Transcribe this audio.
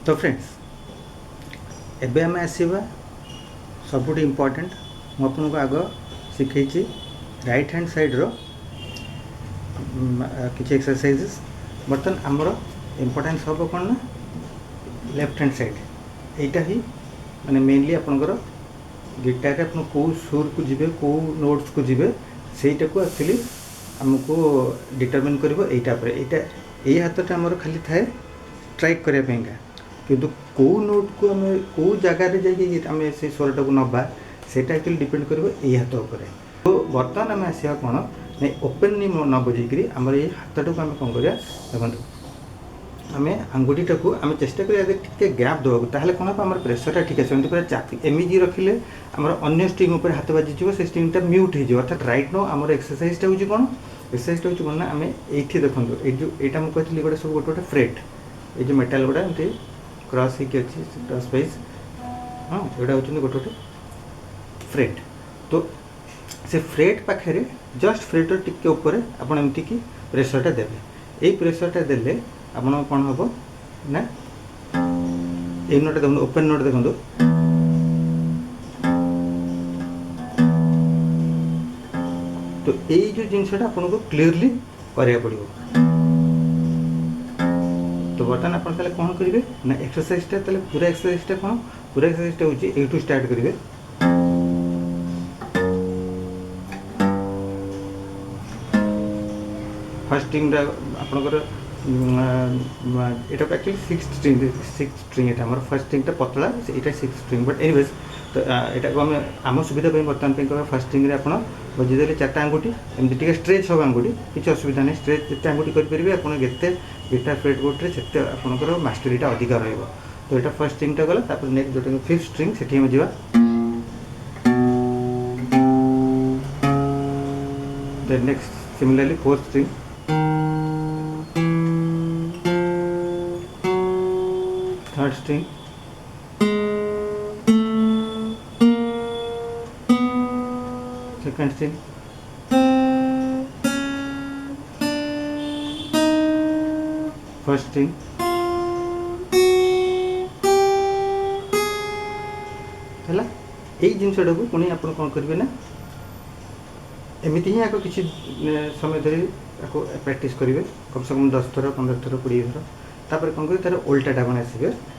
तो फ्रेंड्स एबे आम आसवा सबुठ इम्पोर्टेंट मुझे आग शिखी राइट हैंड साइड रो किसी एक्सरसाइजेस बर्तन आमर इम्पोर्टेंस हम कौन ना लेफ्ट हैंड साइड यहीटा ही माने मेनली आपंकर गिटार आप कौ सुर को जी कौ नोट्स को जी सहीटा को एक्चुअली आमको डिटरमिन कर यही हाथटा आमर खाली थाए स्ट्राइक करने किंतु कौ नोट को आम कौ जगार जामें से स्वरटा को नवा से एक्चुअली डिपेंड कर हाथ उपर। तो बर्तमान आम आसा कौन ना ओपेनली न बजेकरी आम ये हाथटा को आम कौन कर देखो आम आंगुठीटा को आम चेष्टा करें गैप देवा ताहले कौन हम प्रेसरटा ठीक आस पूरा चापी एमजी रखिले आमर अन्य स्ट्रिंग उपर हाथ बाजी से स्ट्रिंगटा म्यूट हो अर्थात राइट नो आम एक्सरसाइजटा हूँ कौन एक्सरसाइजटा हूँ कौन ना आम ये देखो यहाँ मुझे कहती गोटे सब गोटे गोटे फ्रेट ये जो मेटाल गुड़ा एमती क्रॉस होगी अच्छी क्रॉस वाइज हाँ यहाँ हूँ गोटे गोटे फ्रेट। तो से फ्रेट पाखे जस्ट फ्रेट टिके ऊपर आप एमती कि प्रेसरटा देवे यही प्रेसरटा देले आपन कौन हम ना ये नोट देखो ओपन नोट देखो तो यही जो जिनसा आपको क्लीयरली करा पड़ो। तो बर्तमान आप कौन करेंगे ना एक्सरसाइजटा पूरा एक्सरसाइजटा कौन पूरा एक्सरसाइजटा हूँ यू स्टार्ट करेंगे फर्स्ट स्ट्रिंग आपंकर यहाँ एक्चुअली सिक्स स्ट्रिंग ये फर्स्ट स्ट्रिंगटा पतला यहाँ सिक्स स्ट्रिंग बट एनीवेज तो यहाँ को आम आम सुविधा बर्तमान कह फर्स्ट स्ट्रिंग आप बजेदेले चार्टा आंगुठी एमती स्ट्रेच हम आंगुठी किसी असुविधा नहीं स्ट्रेच जिते आंगुठी करेंगे आप गिटार फ्रेट बोर्ड से आपंकर मास्टरीटा अधिक रहा। तो यहाँ फर्स्ट स्ट्रिंगटा गला नेक्स्ट जो फिफ्थ स्ट्रिंग से जा next similarly fourth string third string second string first string है यही जिनटा को पुणी आप कौन करेंगे ना एमती ही आगे किसी समय धरी प्रैक्टिस करेंगे कम से कम 10 थर 15 थर 20 थर तापर कौन करेंगे तार उल्टाटा बना आसवे